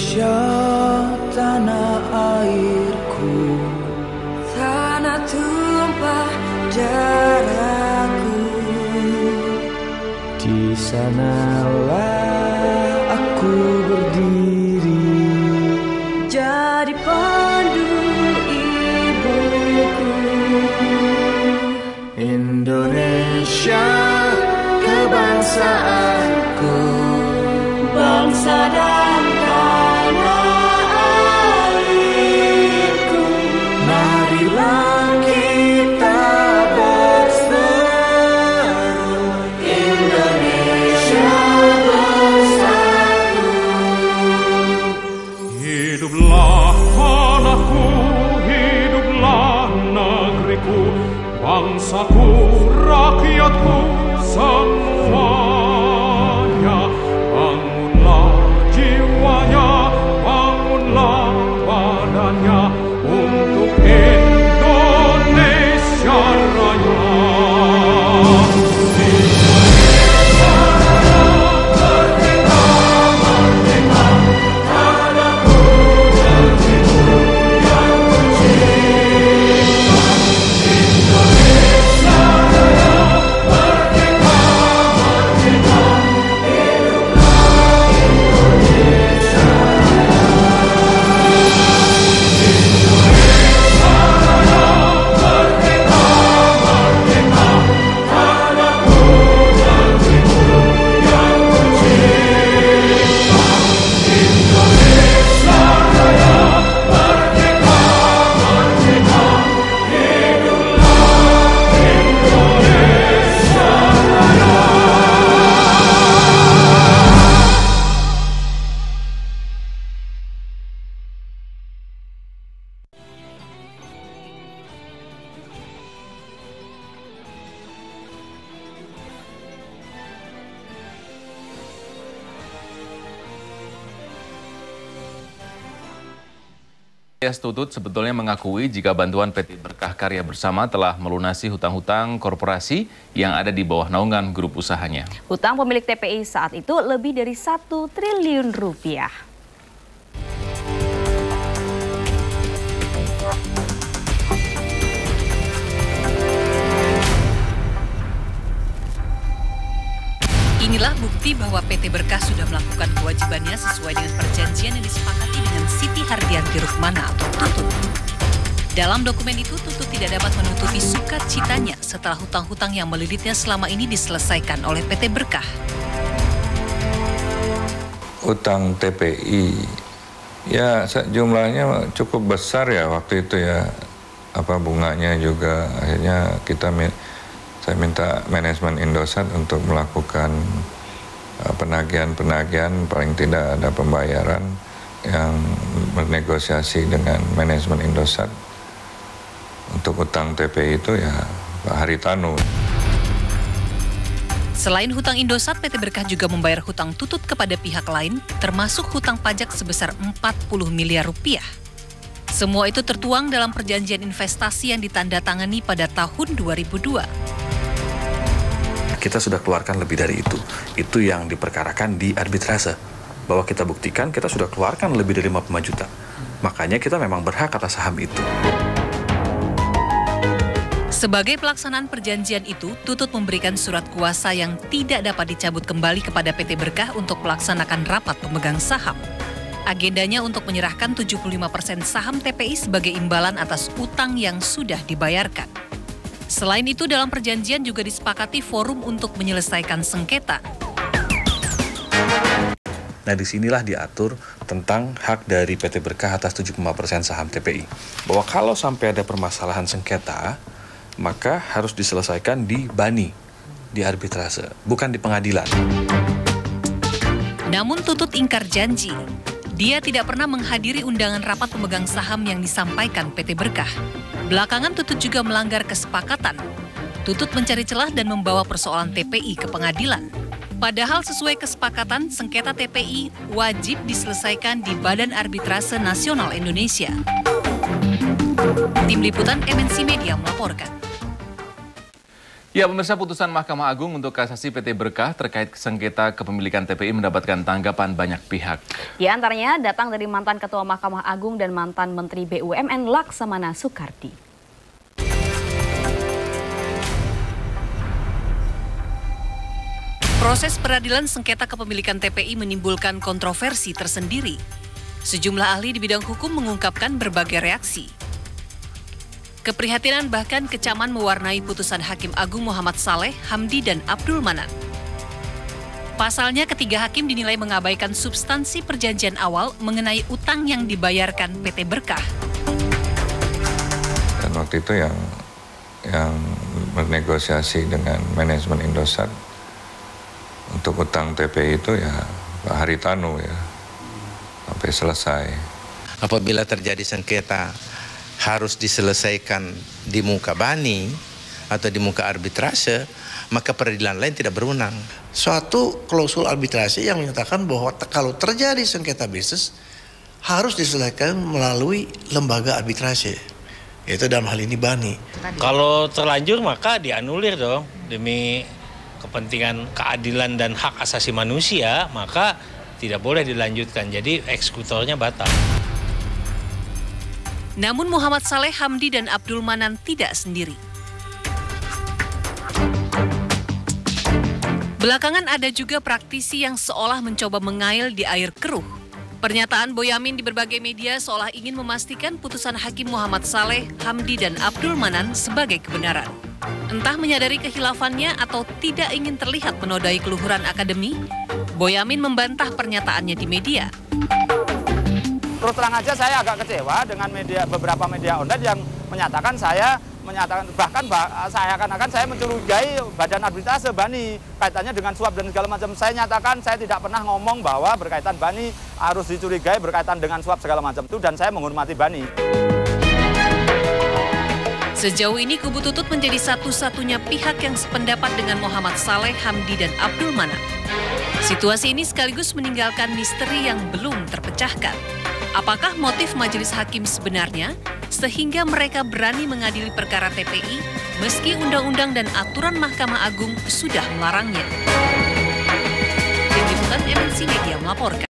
Indonesia, tanah airku, tanah tumpah darahku. Di sanalah aku berdiri, jadi pandu ibuku. Indonesia, kebangsaanku, bangsa dan tanah airku. Marilah kita berseru, Indonesia bersatu. Hiduplah tanahku, hiduplah negeriku, bangsaku, rakyatku semuanya. Bangunlah jiwanya, bangunlah badannya untuk Indonesia Raya. Tutut sebetulnya mengakui jika bantuan PT Berkah Karya Bersama telah melunasi hutang-hutang korporasi yang ada di bawah naungan grup usahanya. Hutang pemilik TPI saat itu lebih dari 1 triliun rupiah. Inilah bukti bahwa PT Berkah sudah melakukan kewajibannya sesuai dengan perjanjian yang disepakati dengan Siti Hardianti Ruhmana atau Tutut. Dalam dokumen itu, Tutut tidak dapat menutupi sukacitanya setelah hutang-hutang yang melilitnya selama ini diselesaikan oleh PT Berkah. Utang TPI, ya jumlahnya cukup besar ya waktu itu ya. Bunganya juga akhirnya saya minta manajemen Indosat untuk melakukan penagihan paling tidak ada pembayaran yang bernegosiasi dengan manajemen Indosat untuk utang TPI itu ya Pak Haritanu. Selain hutang Indosat, PT Berkah juga membayar hutang Tutut kepada pihak lain, termasuk hutang pajak sebesar 40 miliar rupiah. Semua itu tertuang dalam perjanjian investasi yang ditandatangani pada tahun 2002. Kita sudah keluarkan lebih dari itu. Itu yang diperkarakan di arbitrase. Bahwa kita buktikan kita sudah keluarkan lebih dari 55 juta. Makanya kita memang berhak atas saham itu. Sebagai pelaksanaan perjanjian itu, Tutut memberikan surat kuasa yang tidak dapat dicabut kembali kepada PT Berkah untuk melaksanakan rapat pemegang saham. Agendanya untuk menyerahkan 75% saham TPI sebagai imbalan atas utang yang sudah dibayarkan. Selain itu, dalam perjanjian juga disepakati forum untuk menyelesaikan sengketa. Nah, disinilah diatur tentang hak dari PT Berkah atas 75% saham TPI. Bahwa kalau sampai ada permasalahan sengketa, maka harus diselesaikan di BANI, di arbitrase, bukan di pengadilan. Namun Tutut ingkar janji. Dia tidak pernah menghadiri undangan rapat pemegang saham yang disampaikan PT Berkah. Belakangan Tutut juga melanggar kesepakatan. Tutut mencari celah dan membawa persoalan TPI ke pengadilan. Padahal sesuai kesepakatan, sengketa TPI wajib diselesaikan di Badan Arbitrase Nasional Indonesia. Tim Liputan MNC Media melaporkan. Ya, pemirsa, putusan Mahkamah Agung untuk kasasi PT Berkah terkait sengketa kepemilikan TPI mendapatkan tanggapan banyak pihak. Di antaranya datang dari mantan Ketua Mahkamah Agung dan mantan Menteri BUMN Laksamana Soekardi. Proses peradilan sengketa kepemilikan TPI menimbulkan kontroversi tersendiri. Sejumlah ahli di bidang hukum mengungkapkan berbagai reaksi. Keprihatinan bahkan kecaman mewarnai putusan Hakim Agung Muhammad Saleh, Hamdi, dan Abdul Manan. Pasalnya, ketiga hakim dinilai mengabaikan substansi perjanjian awal mengenai utang yang dibayarkan PT Berkah. Dan waktu itu yang bernegosiasi dengan manajemen Indosat untuk utang TPI itu ya Pak Haritanu ya, sampai selesai. Apabila terjadi sengketa harus diselesaikan di muka bani atau di muka arbitrase, maka peradilan lain tidak berwenang. Suatu klausul arbitrase yang menyatakan bahwa kalau terjadi sengketa bisnis harus diselesaikan melalui lembaga arbitrase, yaitu dalam hal ini bani. Kalau terlanjur maka dianulir dong, demi kepentingan keadilan dan hak asasi manusia, maka tidak boleh dilanjutkan, jadi eksekutornya batal. Namun Muhammad Saleh, Hamdi, dan Abdul Manan tidak sendiri. Belakangan ada juga praktisi yang seolah mencoba mengail di air keruh. Pernyataan Boyamin di berbagai media seolah ingin memastikan putusan Hakim Muhammad Saleh, Hamdi, dan Abdul Manan sebagai kebenaran. Entah menyadari kehilafannya atau tidak ingin terlihat menodai keluhuran akademi, Boyamin membantah pernyataannya di media. Terus terang aja saya agak kecewa dengan beberapa media online yang menyatakan bahkan seakan-akan saya mencurigai badan arbitrase bani kaitannya dengan suap dan segala macam. Saya nyatakan saya tidak pernah ngomong bahwa berkaitan bani harus dicurigai berkaitan dengan suap segala macam itu, dan saya menghormati bani. Sejauh ini kubu Tutut menjadi satu-satunya pihak yang sependapat dengan Muhammad Saleh, Hamdi, dan Abdul Manan. Situasi ini sekaligus meninggalkan misteri yang belum terpecahkan. Apakah motif majelis hakim sebenarnya sehingga mereka berani mengadili perkara TPI meski undang-undang dan aturan Mahkamah Agung sudah melarangnya? Tim Liputan MNC Media melaporkan.